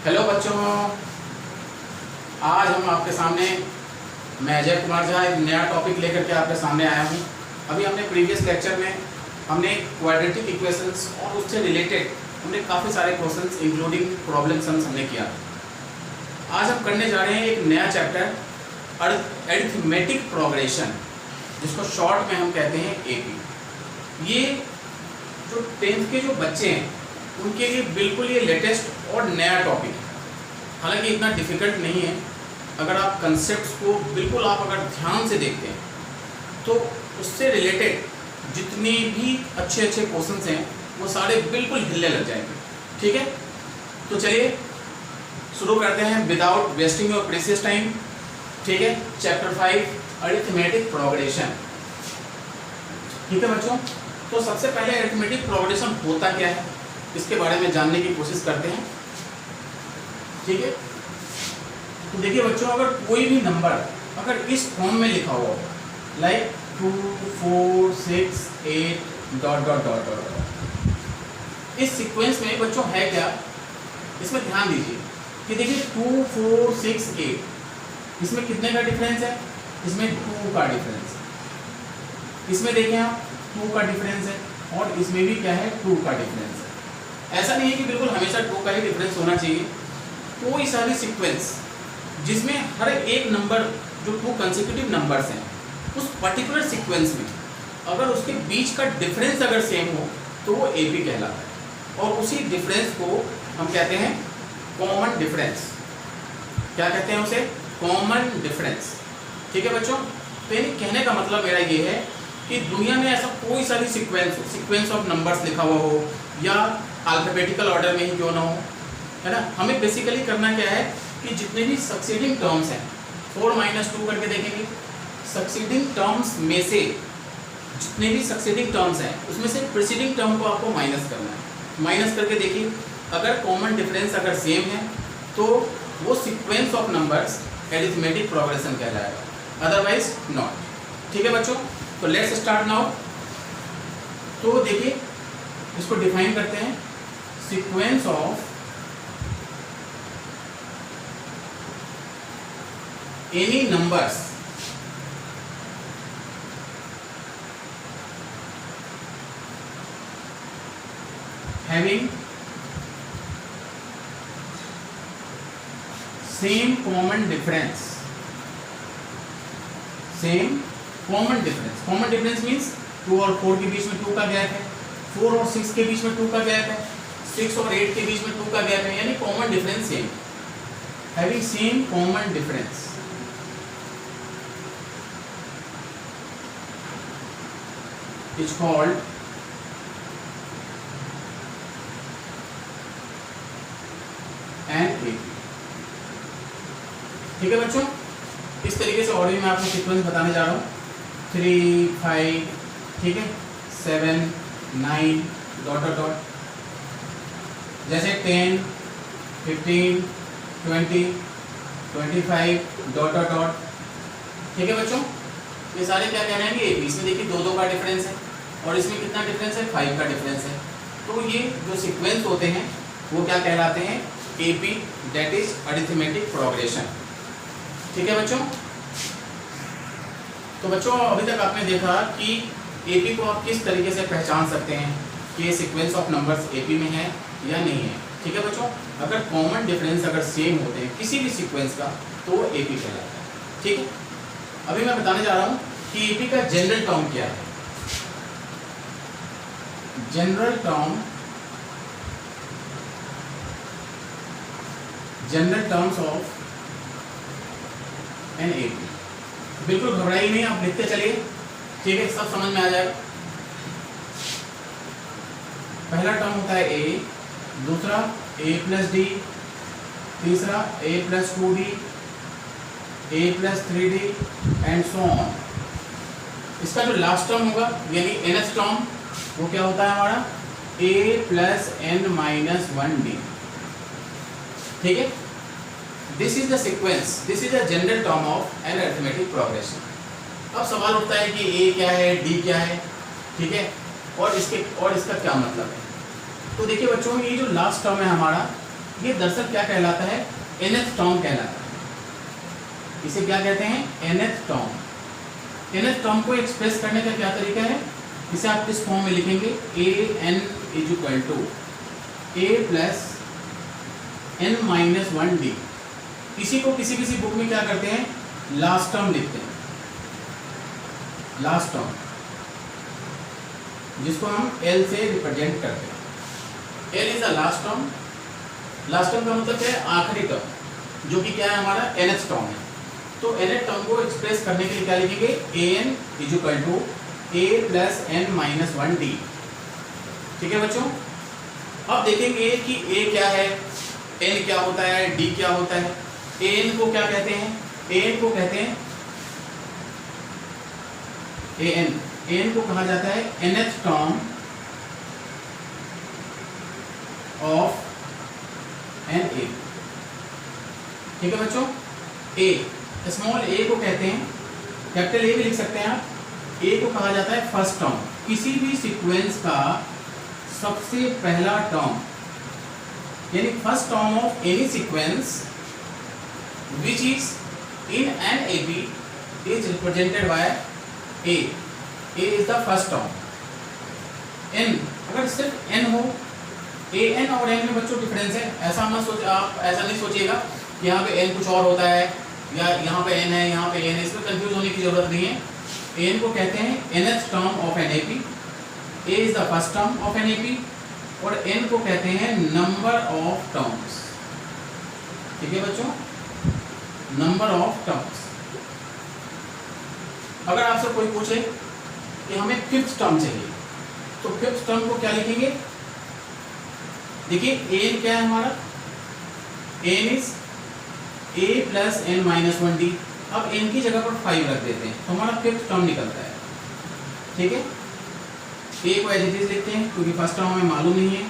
Hello बच्चों, आज हम आपके सामने मैं अजय कुमार झा एक नया टॉपिक लेकर के आपके सामने आया हूँ। अभी हमने प्रीवियस लेक्चर में हमने क्वाड्रेटिक इक्वेशंस और उससे रिलेटेड हमने काफ़ी सारे क्वेश्चंस इंक्लूडिंग प्रॉब्लम सम्स हमने किया। आज हम करने जा रहे हैं एक नया चैप्टर अरिथमेटिक प्रोग्रेशन, जिसको शॉर्ट में हम कहते हैं एपी। ये जो 10th के जो बच्चे हैं उनके लिए बिल्कुल ये लेटेस्ट और नया टॉपिक है। हालांकि इतना डिफ़िकल्ट नहीं है, अगर आप कंसेप्ट्स को बिल्कुल आप अगर ध्यान से देखते हैं तो उससे रिलेटेड जितने भी अच्छे अच्छे क्वेश्चंस हैं वो सारे बिल्कुल हिलने लग जाएंगे। ठीक है, तो चलिए शुरू करते हैं without wasting your precious time. ठीक है, चैप्टर 5 अरिथमेटिक प्रोग्रेशन। ठीक है बच्चों, तो सबसे पहले अरिथमेटिक प्रोग्रेशन होता क्या है इसके बारे में जानने की कोशिश करते हैं। ठीक है, तो देखिए बच्चों, अगर कोई भी नंबर अगर इस फॉर्म में लिखा हुआ हो like 2 4 6 8 dot dot dot dot, इस सीक्वेंस में बच्चों है क्या, इसमें ध्यान दीजिए कि देखिए 2 4 6 8, इसमें कितने का डिफरेंस है, इसमें 2 का डिफरेंस है। इसमें देखिए आप 2 का डिफरेंस है और इसमें भी क्या है 2 का डिफरेंस है। ऐसा नहीं है कि बिल्कुल हमेशा 2 का ही डिफरेंस होना चाहिए। कोई सारी सीक्वेंस जिसमें हर एक नंबर जो 2 कंसेक्यूटिव नंबर्स हैं उस पर्टिकुलर सीक्वेंस में अगर उसके बीच का डिफरेंस अगर सेम हो तो वो एपी कहलाता है, और उसी डिफरेंस को हम कहते हैं कॉमन डिफरेंस। क्या कहते हैं उसे? Common difference. ठीक है बच्चों, तो यानी कहने का मतलब मेरा ये है कि दुनिया में ऐसा कोई सारी सीक्वेंस ऑफ नंबर्स लिखा हुआ हो या अल्फाबेटिकल ऑर्डर में ही क्यों ना हो, है ना, हमें बेसिकली करना क्या है कि जितने भी सक्सीडिंग टर्म्स हैं 4 - 2 करके देखेंगे, सक्सीडिंग टर्म्स में से जितने भी सक्सीडिंग टर्म्स हैं उसमें से प्रीसीडिंग टर्म को आपको माइनस करना है। माइनस करके देखिए, अगर कॉमन डिफरेंस अगर सेम है तो वो sequence of numbers arithmetic progression कहलाएगा, अदरवाइज नॉट। ठीक है बच्चों, तो लेट्स स्टार्ट नाउ। तो देखिए इसको डिफाइन करते हैं, sequence of any numbers having same common difference means 2 और 4 के बीच में 2 का गैप है, 4 और 6 के बीच में 2 का गैप है, 6 और 8 के बीच में 2 का गैप है, यानी common difference same. Having same common difference is called an AP. ठीक है बच्चों, इस तरीके से और भी मैं आपको सीक्वेंस बताने जा रहा हूँ। 3 5, ठीक है, 7 9 डॉट डॉट डॉट, जैसे 10 15 20 25 डॉट डॉट डॉट। ठीक है बच्चों, ये सारे क्या कह रहे हैं कि एपी। इसमें देखिए 2 का डिफरेंस है और इसमें कितना डिफरेंस है, 5 का डिफरेंस है। तो ये जो सीक्वेंस होते हैं वो क्या कहलाते हैं, AP, that is arithmetic progression. ठीक है बच्चों, तो बच्चों अभी तक आपने देखा कि एपी को आप किस तरीके से पहचान सकते हैं कि ये सीक्वेंस ऑफ नंबर्स एपी में है या नहीं है। ठीक है बच्चों, अगर कॉमन डिफरेंस अगर सेम होते हैं किसी भी सीक्वेंस का तो वो एपी कहलाता है। ठीक है, अभी मैं बताने जा रहा हूँ कि एपी का जनरल टर्म क्या है। General terms of an AP. बिल्कुल घबराइए नहीं, आप लिखते चलिए, ठीक है, सब समझ में आ जाएगा। पहला टर्म होता है ए, दूसरा a + d, तीसरा a + 2d, a + 3d and so on. इसका जो लास्ट टर्म होगा यानी nth टर्म वो क्या होता है हमारा, a + n - 1d। ठीक है, this is the sequence, this is the general term of an arithmetic progression. अब सवाल उठता है कि a क्या है, d क्या है, ठीक है, और इसका क्या मतलब है। तो देखिए बच्चों, ये जो लास्ट टर्म है हमारा ये दरअसल क्या कहलाता है, nth टर्म कहलाता है। इसे क्या कहते हैं, nth टर्म। nth टर्म को एक्सप्रेस करने का क्या तरीका है, इसे आप इस फॉर्म में लिखेंगे an equal to a plus n minus 1d। इसी को किसी किसी बुक में क्या करते हैं, लास्ट टर्म लिखते हैं, लास्ट टर्म, जिसको हम L से रिप्रेजेंट करते हैं। L is the last term. Last term का मतलब क्या है, आखिरी टर्म, जो कि क्या है हमारा nth टर्म है। तो nth टर्म को एक्सप्रेस करने के लिए क्या लिखेंगे, an equal to a plus n minus 1d। ठीक है बच्चों, अब देखेंगे कि a क्या है, n क्या होता है, d क्या होता है। an को क्या कहते हैं, an को कहते हैं an को कहा जाता है nth टर्म ऑफ na। ठीक है बच्चों, a, स्मॉल a को कहते हैं, कैपिटल A भी लिख सकते हैं आप। a को कहा जाता है फर्स्ट टर्म, किसी भी सीक्वेंस का सबसे पहला टर्म, यानी first term of any sequence which is in an AB is represented by A is the first term। n, अगर सिर्फ n हो, an और n में बच्चों डिफरेंस है, ऐसा मत सोच, आप ऐसा नहीं सोचिएगा कि यहाँ पे n कुछ और होता है या यहाँ पे n है यहाँ पे n है, इसमें कंफ्यूज होने की जरूरत नहीं है। n को कहते हैं nth term of an AP, a is the first term of an AP, और n को कहते हैं नंबर ऑफ टर्म्स। ठीक है बच्चों, नंबर ऑफ टर्म्स। अगर आपसे कोई पूछे कि हमें फिफ्थ टर्म चाहिए, तो फिफ्थ टर्म को क्या लिखेंगे, देखिए n क्या है हमारा, n is a plus n minus 1d। अब n की जगह पर 5 रख देते हैं तो हमारा फिफ्थ टर्म निकलता है। ठीक है, a को एज इट इज लिखते हैं क्योंकि फर्स्ट टर्म हमें मालूम नहीं है।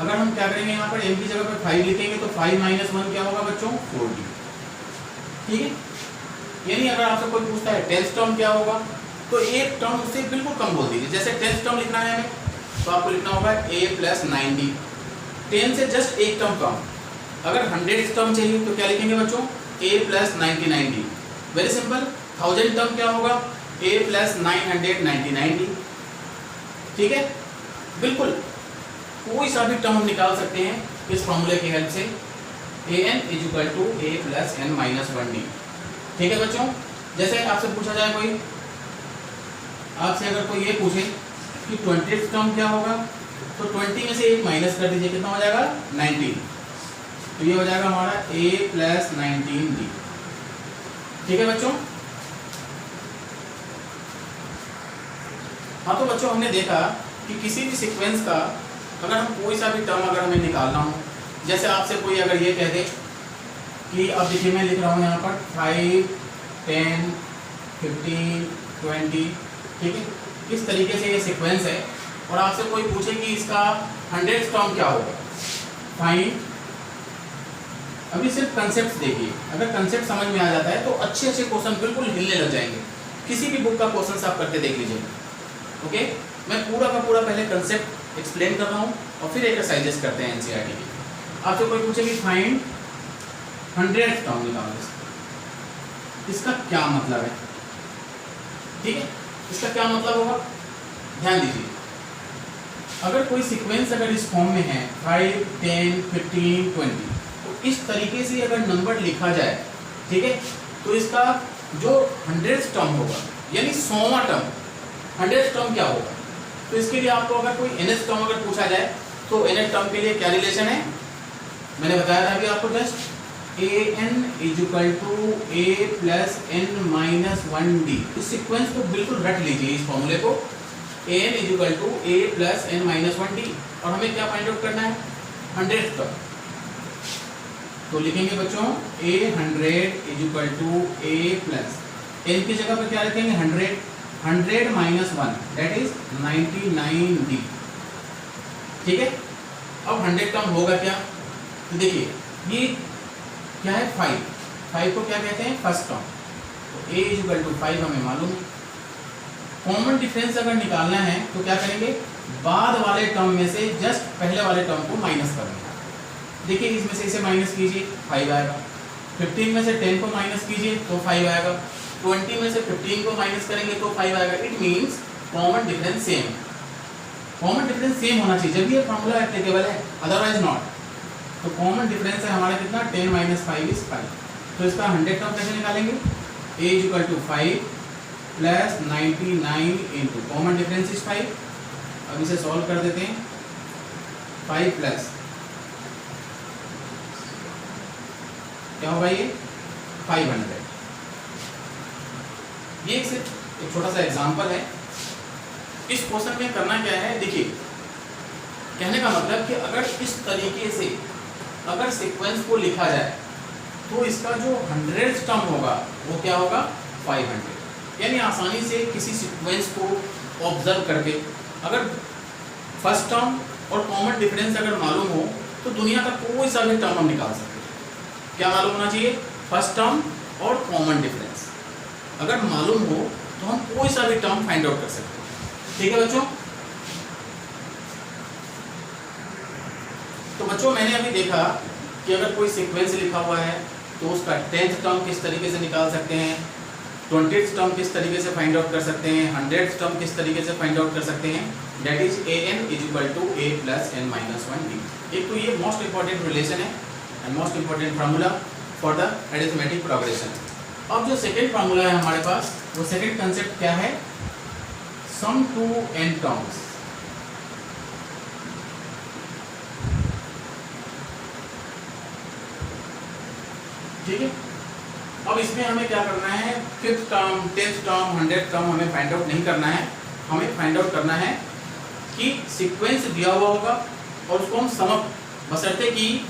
अगर हम क्या करेंगे, यहाँ पर n की जगह पर 5 लिखेंगे तो 5 माइनस 1 क्या होगा बच्चों, 4d। ठीक है, यानी अगर आपसे कोई पूछता है टेंथ टर्म क्या होगा, तो एक टर्म उससे बिल्कुल कम बोल दीजिए। जैसे टेंथ टर्म लिखना है हमें, तो आपको लिखना होगा a प्लस 9d, 10 से जस्ट एक टर्म कम। अगर 100 टर्म चाहिए तो क्या लिखेंगे बच्चों, a plus 99d। Very simple. 1000 term क्या होगा, a प्लस 999d। ठीक है, बिल्कुल कोई सा भी टर्म हम निकाल सकते हैं इस फॉर्मूले की हेल्प से, an equal to a plus n minus 1d। ठीक है बच्चों, जैसे आपसे पूछा जाए कोई, आपसे अगर कोई ये पूछे कि 20th टर्म क्या होगा, तो 20 में से एक माइनस कर दीजिए, कितना हो जाएगा, 19। तो ये हो जाएगा हमारा a प्लस 19d। ठीक है बच्चों, हाँ तो बच्चों हमने देखा कि किसी भी सीक्वेंस का अगर हम कोई सा भी टर्म अगर हमें निकालना हो, जैसे आपसे कोई अगर ये कह दे कि अब देखिए मैं लिख रहा हूँ यहाँ पर 5, 10, 15, 20। ठीक है, इस तरीके से ये सीक्वेंस है, और आपसे कोई पूछे कि इसका 100th टर्म क्या होगा, फाइन। अभी सिर्फ कंसेप्ट देखिए, अगर कंसेप्ट समझ में आ जाता है तो अच्छे अच्छे क्वेश्चन बिल्कुल हिलने लग जाएंगे। किसी भी बुक का क्वेश्चन आप करके देख लीजिए। ओके, मैं पूरा का पूरा पहले कंसेप्ट एक्सप्लेन कर रहा हूँ और फिर एक्सरसाइजेस करते हैं एनसीईआरटी की। आपसे कोई पूछे कि फाइंड 100th टर्म निकालो, इसका क्या मतलब है। ठीक है, इसका क्या मतलब होगा, ध्यान दीजिए। अगर कोई सीक्वेंस अगर इस फॉर्म में है 5, 10, 15, 20, तो इस तरीके से अगर नंबर लिखा जाए, ठीक है, तो इसका जो 100th टर्म होगा, यानी 100वां टर्म, 100th टर्म क्या होगा। तो इसके लिए आपको अगर कोई nth टर्म अगर पूछा जाए, तो nth टर्म के लिए क्या रिलेशन है, मैंने बताया था अभी आपको just, an equal to a plus n minus 1d। इस सीक्वेंस को बिल्कुल रट लीजिए, इस फॉर्मूले को, an equal to a plus n minus 1d, और हमें क्या फाइंड आउट करना है, 100th टर्म। तो लिखेंगे बच्चों a100 equal to a plus n की जगह पर क्या रखेंगे, 100 माइनस 1 दैट इज 99d। ठीक है, अब 100 टर्म होगा क्या, तो देखिए ये क्या है, 5 को क्या कहते हैं, फर्स्ट टर्म। तो a इक्वल टू 5 हमें मालूम है। कॉमन डिफरेंस अगर निकालना है तो क्या करेंगे, बाद वाले टर्म में से जस्ट पहले वाले टर्म को माइनस करेंगे। देखिए इसमें से इसे माइनस कीजिए 5 आएगा, 15 में से 10 को माइनस कीजिए तो 5 आएगा, 20 में से 15 को माइनस करेंगे तो 5 आएगा। It means common difference same, common difference same होना चाहिए जब ये फॉर्मूला एप्लीकेबल है, अदरवाइज नॉट। तो कॉमन डिफरेंस है हमारा कितना, 10 माइनस 5 इज 5। तो इसका 100 टर्म कैसे निकालेंगे, a is equal to 5 plus 99 into common difference is 5। अब इसे सॉल्व कर देते हैं, 5 प्लस क्या होगा ये 500। ये सिर्फ एक छोटा सा एग्जांपल है। इस क्वेश्चन में करना क्या है, देखिए कहने का मतलब कि अगर इस तरीके से अगर सीक्वेंस को लिखा जाए तो इसका जो 100th टर्म होगा वो क्या होगा 500। यानी आसानी से किसी सीक्वेंस को ऑब्जर्व करके अगर फर्स्ट टर्म और कॉमन डिफरेंस अगर मालूम हो तो दुनिया का कोई सा भी टर्म हम निकाल सकते हैं। क्या मालूम होना चाहिए, फर्स्ट टर्म और कॉमन डिफरेंस अगर मालूम हो तो हम कोई सा भी टर्म फाइंड आउट कर सकते हैं। ठीक है बच्चों, तो बच्चों मैंने अभी देखा कि अगर कोई सीक्वेंस लिखा हुआ है तो उसका 10th टर्म किस तरीके से निकाल सकते हैं, 20th टर्म किस तरीके से फाइंड आउट कर सकते हैं, 100th टर्म किस तरीके से फाइंड आउट कर सकते हैं। That is an is equal to a plus n minus 1d। एक तो ये मोस्ट इंपॉर्टेंट रिलेशन है and most important formula for the arithmetic progression. अब जो सेकेंड फार्मूला है हमारे पास, वो सेकेंड कंसेप्ट क्या है, सम टू n टर्म्स। ठीक है, अब इसमें हमें क्या करना है, 5th term, 10th term, 100th term हमें फाइंड आउट नहीं करना है। हमें फाइंड आउट करना है कि सीक्वेंस दिया हुआ होगा और उसको हम समअप, बशर्ते कि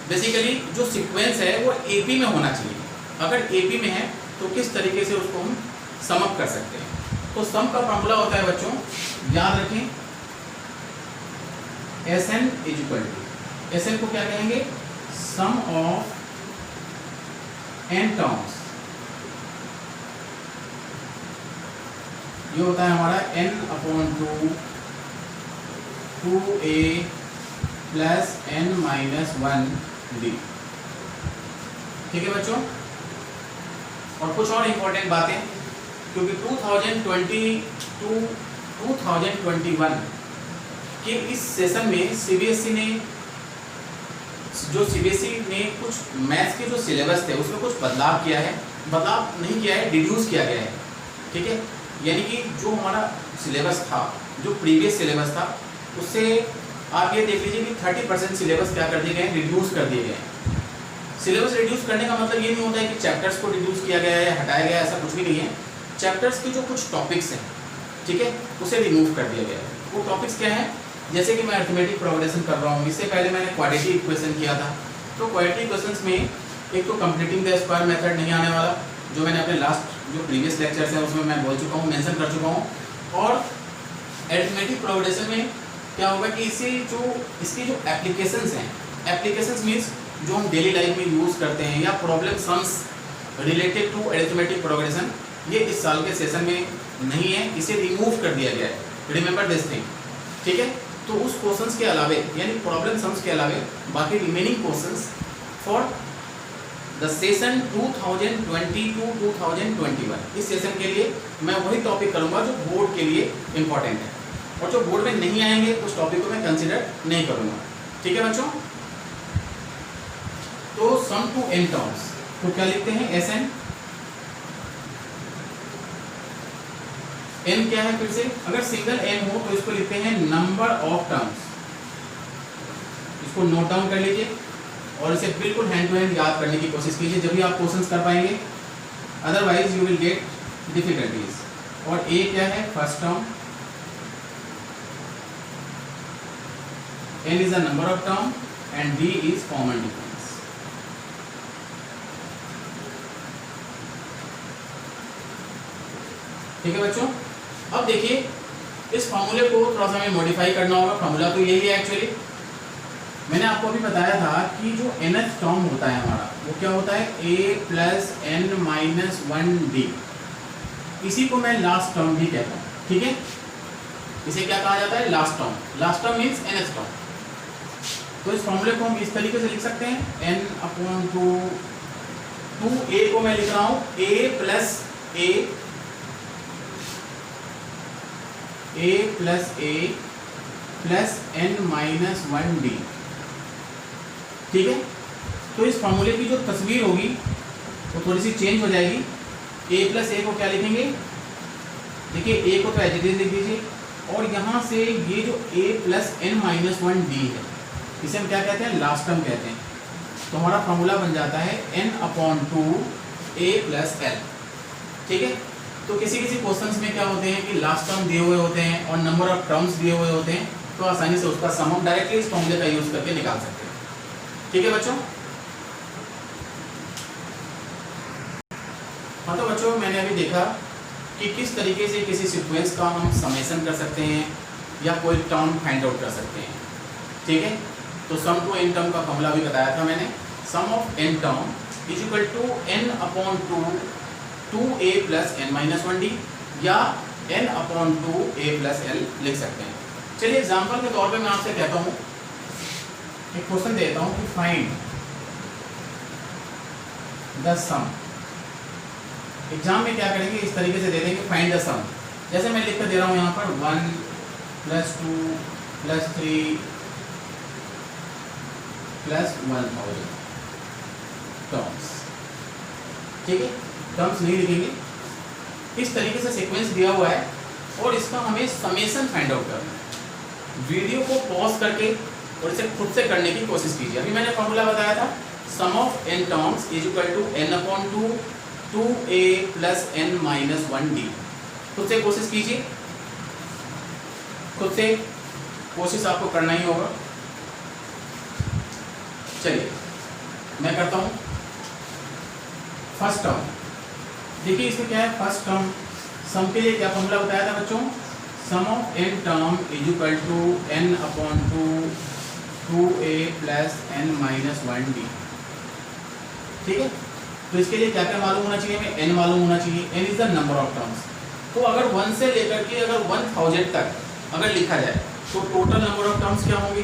बेसिकली जो सीक्वेंस है वो एपी में होना चाहिए। अगर एपी में है तो किस तरीके से उसको हम समअप कर सकते हैं। तो सम का फॉर्मूला होता है बच्चों, याद रखें, Sn is equal to, Sn को क्या कहेंगे, सम ऑफ n टर्म्स। ये होता है हमारा n/2 2a plus n minus 1d। ठीक है बच्चों, और कुछ और इंपॉर्टेंट बातें, क्योंकि 2021 के इस सेशन में सीबीएसई ने कुछ मैथ्स के जो सिलेबस थे उसमें कुछ बदलाव किया है, बदलाव नहीं किया है, डिड्यूस किया गया है। ठीक है, यानी कि जो हमारा सिलेबस था, जो प्रीवियस सिलेबस था, उससे आप ये देख लीजिए कि 30% सिलेबस क्या कर दिए गए हैं, रिड्यूस कर दिए गए हैं। सिलेबस रिड्यूस करने का मतलब ये नहीं होता है कि चैप्टर्स को रिड्यूस किया गया है या हटाया गया है, ऐसा कुछ भी नहीं है। चैप्टर्स के जो कुछ टॉपिक्स हैं, ठीक है, उसे रिमूव कर दिया गया है। वो टॉपिक्स क्या है, जैसे कि मैं अरिथमेटिक प्रोग्रेशन कर रहा हूँ, इससे पहले मैंने क्वाड्रेटिक इक्वेशन किया था। तो क्वाड्रेटिक इक्वेशंस में एक तो कंप्लीटिंग द स्क्वायर मेथड नहीं आने वाला, जो मैंने अपने लास्ट जो प्रीवियस लेक्चर्स हैं उसमें मैं बोल चुका हूँ, मेंशन कर चुका हूँ। और अरिथमेटिक प्रोग्रेशन में क्या होगा कि इसकी जो एप्लीकेशंस हैं, एप्लीकेशंस मीन्स जो हम डेली लाइफ में यूज़ करते हैं या problem sums related to arithmetic progression, ये इस साल के सेशन में नहीं है, इसे रिमूव कर दिया गया है। रिमेंबर दिस थिंग, ठीक है। तो उस क्वेश्चंस के अलावे यानी प्रॉब्लम सम्स के अलावे बाकी remaining questions for the session 2020 to 2021, इस सेशन के लिए मैं वही टॉपिक करूंगा जो बोर्ड के लिए इंपॉर्टेंट है, और जो बोर्ड में नहीं आएंगे उस टॉपिक को मैं कंसिडर नहीं करूंगा। ठीक है बच्चों, तो सम टू n टर्म्स तो क्या लिखते हैं, Sn। n क्या है, फिर से अगर सिंगल n हो तो इसको लिखते हैं नंबर ऑफ टर्म्स। इसको नोट डाउन कर लीजिए और इसे बिल्कुल हैंड टू हैंड याद करने की कोशिश कीजिए, जब भी आप क्वेश्चंस कर पाएंगे, otherwise you will get difficulties. और a क्या है, first term, n is a number of term and d is common difference। ठीक है बच्चों, अब देखिए इस फॉर्मूले को थोड़ा सा हमें मॉडिफाई करना होगा। फॉर्मूला तो यही है एक्चुअली, मैंने आपको अभी बताया था कि जो nth टर्म होता है हमारा वो क्या होता है, a plus n minus 1d। इसी को मैं लास्ट टर्म भी कहता हूँ, ठीक है। इसे क्या कहा जाता है, last term. Last term means nth term. तो इस फॉर्मूले को हम इस तरीके से लिख सकते हैं, n/2, 2a को मैं लिख रहा हूं a plus a plus n-1d। ठीक है, तो इस फॉर्मूले की जो तस्वीर होगी वो थोड़ी सी चेंज हो जाएगी। a प्लस a को क्या लिखेंगे, देखिए a को तो एज इट इज लिख दीजिए, और यहाँ से ये जो a प्लस n-1d है इसे हम क्या कहते हैं, लास्ट टर्म कहते हैं। तो हमारा फॉर्मूला बन जाता है n/2a प्लस l। ठीक है, तो किसी किसी क्वेश्चंस में क्या होते हैं कि लास्ट टर्म दिए हुए होते हैं और नंबर ऑफ टर्म्स दिए हुए होते हैं, तो आसानी से उसका सम हम डायरेक्टली इस फॉर्मूले का यूज करके निकाल सकते हैं। ठीक है बच्चों, हाँ तो बच्चों मैंने अभी देखा कि किस तरीके से किसी सीक्वेंस का हम समेशन कर सकते हैं या कोई टर्म फाइंड आउट कर सकते हैं। ठीक है, तो सम टू n टर्म का फॉर्मूला भी बताया था मैंने, sum of n term is equal to n/2 2a plus n-1d या n/2a प्लस l लिख सकते हैं। चलिए एग्जांपल के तौर पे मैं आपसे कहता हूँ, एक क्वेश्चन देता हूँ कि फाइंड द सम। एग्जाम में क्या करेंगे, इस तरीके से दे देंगे फाइंड द सम, जैसे मैं लिख कर दे रहा हूँ यहाँ पर 1 + 2 + 3 + 1000 टर्म्स। ठीक है, टर्म्स नहीं लिखेंगे, इस तरीके से सीक्वेंस दिया हुआ है और इसका हमें समेशन फाइंड आउट करना है। वीडियो को पॉज करके और इसे खुद से करने की कोशिश कीजिए। अभी मैंने फॉर्मूला बताया था, sum of n terms is equal to n/2 2a plus n-1d। खुद से कोशिश कीजिए, खुद से कोशिश आपको करना ही होगा। चलिए मैं करता हूं फर्स्ट टर्म। देखिए इसमें क्या है, फर्स्ट टर्म सम के लिए क्या फॉर्मूला बताया था बच्चों, sum of n term is equal to n/2 2a plus n-1d। ठीक है, तो इसके लिए क्या क्या मालूम होना चाहिए, हमें n मालूम होना चाहिए। n is the number of terms. तो अगर 1 से लेकर के अगर 1000 तक अगर लिखा जाए तो टोटल नंबर ऑफ टर्म्स क्या होंगे,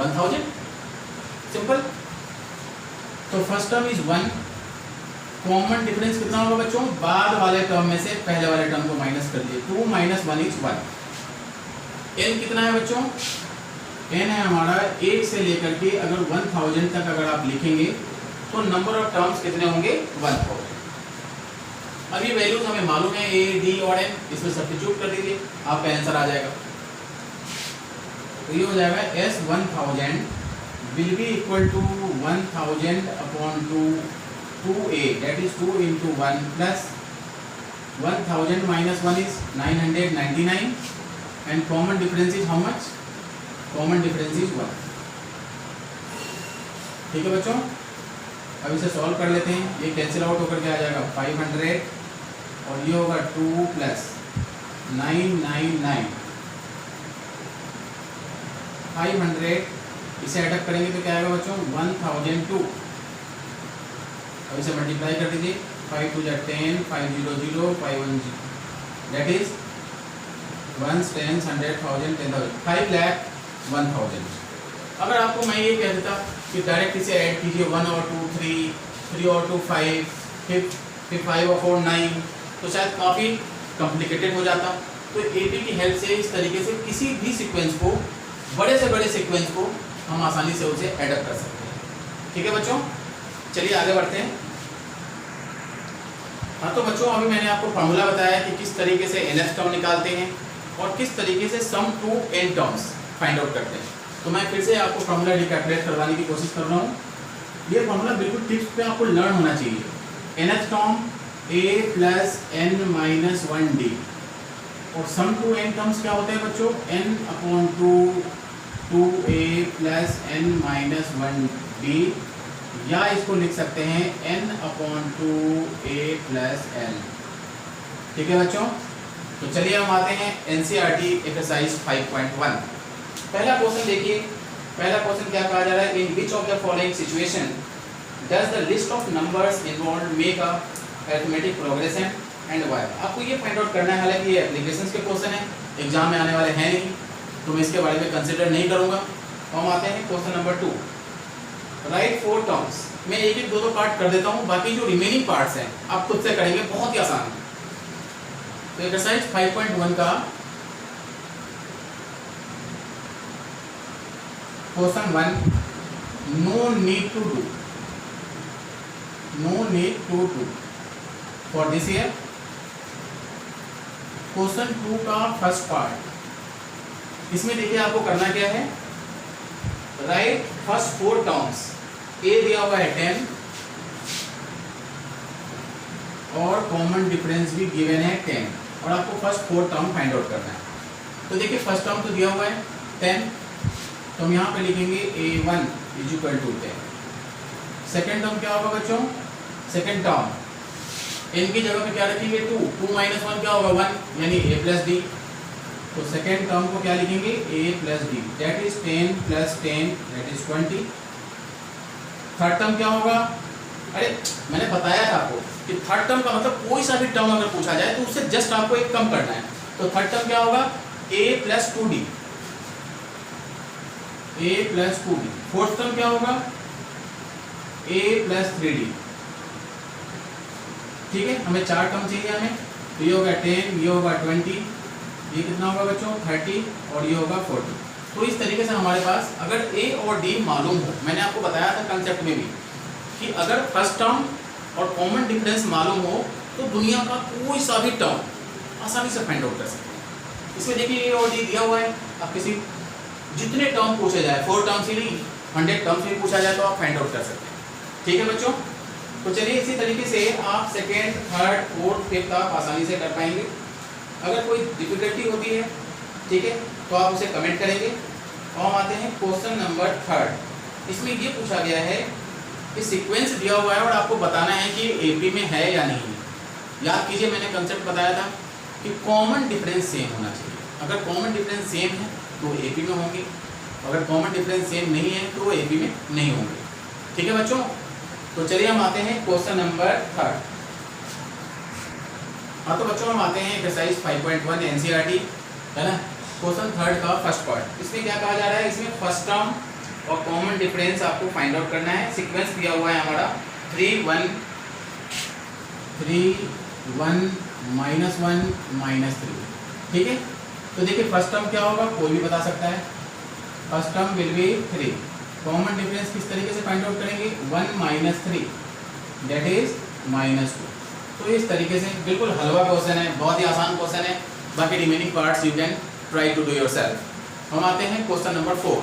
1000। सिंपल। तो first term is 1, common difference कितना होगा बच्चों, बाद वाले टर्म में से पहले वाले टर्म को माइनस कर दिए, 2 - 1 इज 1। n कितना है बच्चों, n है हमारा 1 से लेकर के अगर 1000 तक अगर आप लिखेंगे तो नंबर ऑफ टर्म्स कितने होंगे, 1000। अभी वैल्यूज हमें मालूम है a, d और n, इसमें सब्स्टिट्यूट कर दीजिए, आपका आंसर आ जाएगा। तो ये हो जाएगा S1000 will be equal to 1000/2 2a, that is 2 into 1 plus 1000 minus 1 is 999 and common difference is how much, common difference is 1। ठीक है बच्चों, अब इसे सॉल्व कर लेते हैं। ये कैंसिल आउट होकर के आ जाएगा 500 और ये होगा 2 प्लस 999 500, इसे एडअप करेंगे तो क्या आएगा बच्चों 1002। अब इसे मल्टीप्लाई कर दीजिए, 5 × 2 = 10, 500 510, दैट इज 1 10 100,000 10,000 5,01,000। अगर आपको मैं ये कह देता कि डायरेक्ट इसे ऐड कीजिए 1 और 2 3, 3 और 2 5, फिर 5 और 4 9, तो शायद काफ़ी कॉम्प्लिकेटेड हो जाता। तो एपी की हेल्प से इस तरीके से किसी भी सीक्वेंस को, बड़े से बड़े सीक्वेंस को हम आसानी से उसे एडअप कर सकते हैं। ठीक है बच्चों, चलिए आगे बढ़ते हैं। हाँ तो बच्चों अभी मैंने आपको फॉर्मूला बताया कि किस तरीके से nth टर्म निकालते हैं और किस तरीके से sum to n terms find out करते हैं। तो मैं फिर से आपको फॉर्मूला रिकैलकुलेट करवाने की कोशिश कर रहा हूँ। ये फॉर्मूला बिल्कुल टिप्स पे आपको लर्न होना चाहिए। nth term a plus n-1d और सम टू n टर्म्स क्या होते हैं बच्चों, n/2 2a प्लस n-1d, या इसको लिख सकते हैं n/2a प्लस l। ठीक है बच्चों, तो चलिए हम आते हैं NCERT एक्सरसाइज 5.1। पहला क्वेश्चन देखिए, पहला क्वेश्चन क्या कहा जा रहा है, in which of the following situation does the list of numbers involved make a arithmetic progression and why. आपको ये फाइंड आउट करना है, हालांकि ये एप्लीकेशंस के क्वेश्चन है, एग्जाम में आने वाले हैं नहीं, तो मैं इसके बारे में कंसिडर नहीं करूँगा। हम आते हैं क्वेश्चन नंबर 2, राइट 4 टर्म्स। मैं एक एक दो पार्ट कर देता हूँ, बाकी जो रिमेनिंग पार्ट्स हैं आप खुद से करेंगे, बहुत ही आसान है। तो एक्सरसाइज 5.1 का question 1, no need to do, no need to do for this year. Question 2 का फर्स्ट पार्ट, इसमें देखिए आपको करना क्या है, राइट फर्स्ट 4 टर्म्स। ए दिया हुआ है 10 और कॉमन डिफरेंस भी गिवन है 10, और आपको फर्स्ट 4 टर्म फाइंड आउट करना है। तो देखिए फर्स्ट टर्म तो दिया हुआ है 10, तो हम यहाँ पे लिखेंगे a1 = 10। सेकेंड टर्म क्या होगा बच्चों, सेकेंड टर्म n की जगह पे क्या रखेंगे 2, 2 - 1 क्या होगा 1, यानी a + d। तो सेकेंड टर्म को क्या लिखेंगे a + d, that is 10 + 10 that is 20। Third term क्या होगा, अरे मैंने बताया था आपको कि थर्ड टर्म का मतलब कोई सा भी टर्म अगर पूछा जाए तो उससे जस्ट आपको एक कम करना है। तो थर्ड टर्म क्या होगा a + 2d, a + 2d। Fourth term क्या होगा a + 3d। ठीक है, हमें 4 टर्म चाहिए हमें, तो ये होगा 10, ये होगा 20, ये कितना होगा बच्चों 30, और ये होगा 40। तो इस तरीके से हमारे पास अगर a और d मालूम हो, मैंने आपको बताया था कंसेप्ट में भी कि अगर फर्स्ट टर्म और कॉमन डिफरेंस मालूम हो तो दुनिया का कोई सा भी टर्म आसानी से फाइंड आउट कर सकते हैं। इसमें देखिए a और d दिया हुआ है, आप किसी जितने टर्म पूछे जाए, 4 टर्म से नहीं 100 टर्म से पूछा जाए तो आप फाइंड आउट कर सकते हैं। ठीक है बच्चों, तो चलिए इसी तरीके से आप सेकेंड, थर्ड, फोर्थ, फिफ्थ आप आसानी से कर पाएंगे। अगर कोई डिफिकल्टी होती है, ठीक है, तो आप उसे कमेंट करेंगे। और हम आते हैं क्वेश्चन नंबर 3। इसमें ये पूछा गया है कि सीक्वेंस दिया हुआ है और आपको बताना है कि एपी में है या नहीं। याद कीजिए मैंने कंसेप्ट बताया था कि कॉमन डिफरेंस सेम होना चाहिए। अगर कॉमन डिफरेंस सेम है तो एपी में होंगे, अगर कॉमन डिफरेंस सेम नहीं है तो वो एपी में नहीं होंगे। ठीक है बच्चों, तो चलिए हम आते हैं क्वेश्चन नंबर 3। हाँ तो बच्चों हम आते हैं एक्सरसाइज 5.1 एनसीईआरटी, है ना, क्वेश्चन 3 का फर्स्ट पार्ट। इसमें क्या कहा जा रहा है, इसमें फर्स्ट टर्म और कॉमन डिफरेंस आपको फाइंड आउट करना है। सीक्वेंस दिया हुआ है हमारा 3 1 3 1 -1 -3। ठीक है, तो देखिए फर्स्ट टर्म क्या होगा, कोई भी बता सकता है। First term will be 3। Common difference किस तरीके से फाइंड आउट करेंगे, 1 - 3 दैट इज -2। तो इस तरीके से बिल्कुल हलवा क्वेश्चन है, बहुत ही आसान क्वेश्चन है। बाकी remaining parts you can try to do yourself. हम आते हैं क्वेश्चन नंबर 4।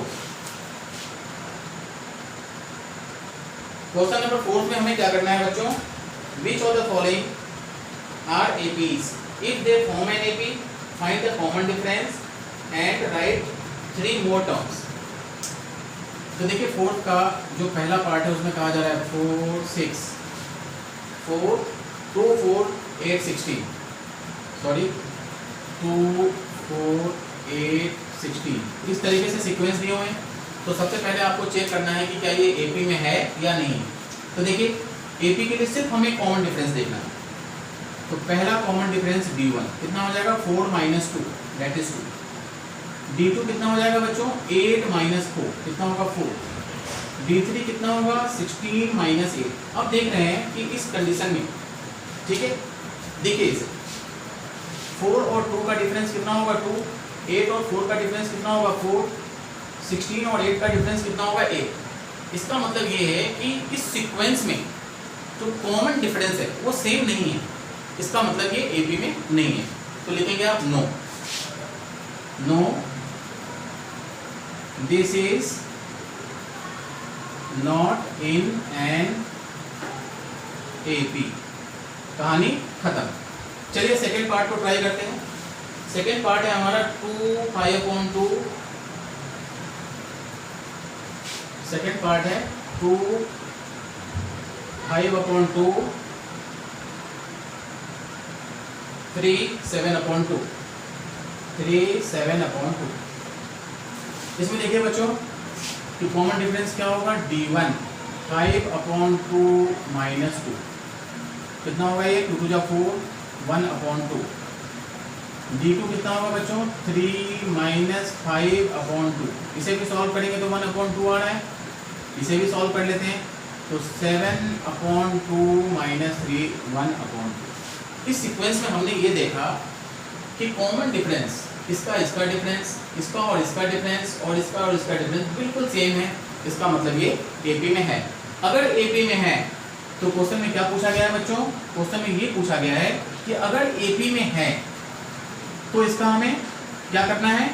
क्वेश्चन नंबर 4 में हमें क्या करना है बच्चों, which of the following are APs, if they form an AP find the common difference and write 3 more terms. तो देखिए फोर्थ का जो पहला पार्ट है उसमें कहा जा रहा है 4 6 4 2 4 8 16, सॉरी 2 4 8 16। इस तरीके से सीक्वेंस दिए हुए हैं। तो सबसे पहले आपको चेक करना है कि क्या ये एपी में है या नहीं। तो देखिए एपी के लिए सिर्फ हमें कॉमन डिफरेंस देखना है। तो पहला कॉमन डिफरेंस d1 कितना हो जाएगा 4 - 2 दैट इज 2। d2 कितना हो जाएगा बच्चों 8 - 4 कितना होगा 4। d3 कितना होगा 16 - 8। अब देख रहे हैं कि इस कंडीशन में, ठीक है, देखिए इसे 4 और 2 का डिफरेंस कितना होगा 2, 8 और 4 का डिफरेंस कितना होगा 4, 16 और 8 का डिफरेंस कितना होगा 8। इसका मतलब ये है कि इस सीक्वेंस में जो कॉमन डिफरेंस है वो सेम नहीं है। इसका मतलब ये एपी में नहीं है। तो लिखेंगे आप no, no this is not in an AP. कहानी खत्म। चलिए सेकेंड पार्ट को ट्राई करते हैं। सेकेंड पार्ट है हमारा 2 π/2। सेकेंड पार्ट है 2 5/2 3 7/2 3 7/2। इसमें देखिए बच्चों कि कॉमन डिफरेंस क्या होगा d1 5/2 -2 कितना होगा ये 2 2 4 1/2 d2 कितना होगा बच्चों 3 माइनस 5/2। इसे भी सॉल्व करेंगे तो 1/2 आ रहा है, इसे भी सॉल्व कर लेते हैं तो 7/2 माइनस 3 1/2। इस सीक्वेंस में हमने ये देखा कि कॉमन डिफरेंस इसका डिफरेंस, इसका और इसका डिफरेंस और इसका और इसका डिफरेंस बिल्कुल सेम है। इसका मतलब ये एपी में है। अगर एपी में है तो क्वेश्चन में क्या पूछा गया है बच्चों, क्वेश्चन में ये पूछा गया है कि अगर एपी में है तो इसका हमें क्या करना है।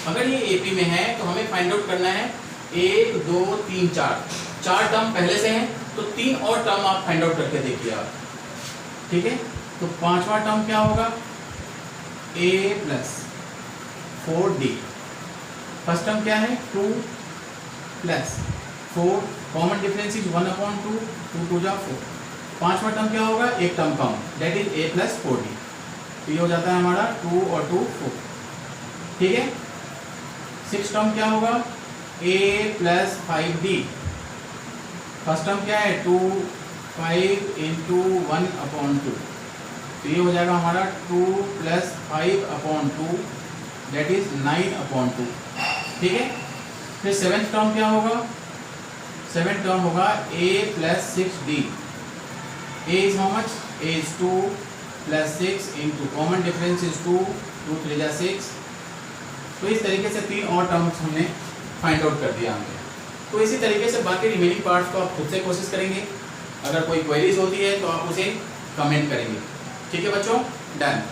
अगर ये एपी में है तो हमें फाइंड आउट करना है 1 2 3 4 टर्म पहले से हैं तो 3 और टर्म आप फाइंड आउट करके देखिए आप, ठीक है। तो पांचवा टर्म क्या होगा a plus 4d। First term क्या है 2 प्लस 4, कॉमन डिफरेंस इज 1/2, 2 2 जा 4। पांचवा टर्म क्या होगा, एक term come, that is a plus 4d। तो ये हो जाता है हमारा 2 और 2 4, ठीक है। सिक्स टर्म क्या होगा a plus 5d। First term क्या है 2 5 इंटू 1/2। तो ये हो जाएगा हमारा 2 प्लस 5/2, दैट इज 9/2, ठीक है। फिर सेवेंथ टर्म क्या होगा, सेवेंथ टर्म होगा a plus 6d। a is how much, a is 2 plus 6 into common difference is 2 2 3 जा 6। तो इस तरीके से 3 और टर्म्स हमने फाइंड आउट कर दिया हमने। तो इसी तरीके से बाकी रिमेनिंग पार्ट्स को आप खुद से कोशिश करेंगे। अगर कोई क्वेरीज होती है तो आप उसे कमेंट करेंगे, ठीक है बच्चों, डन।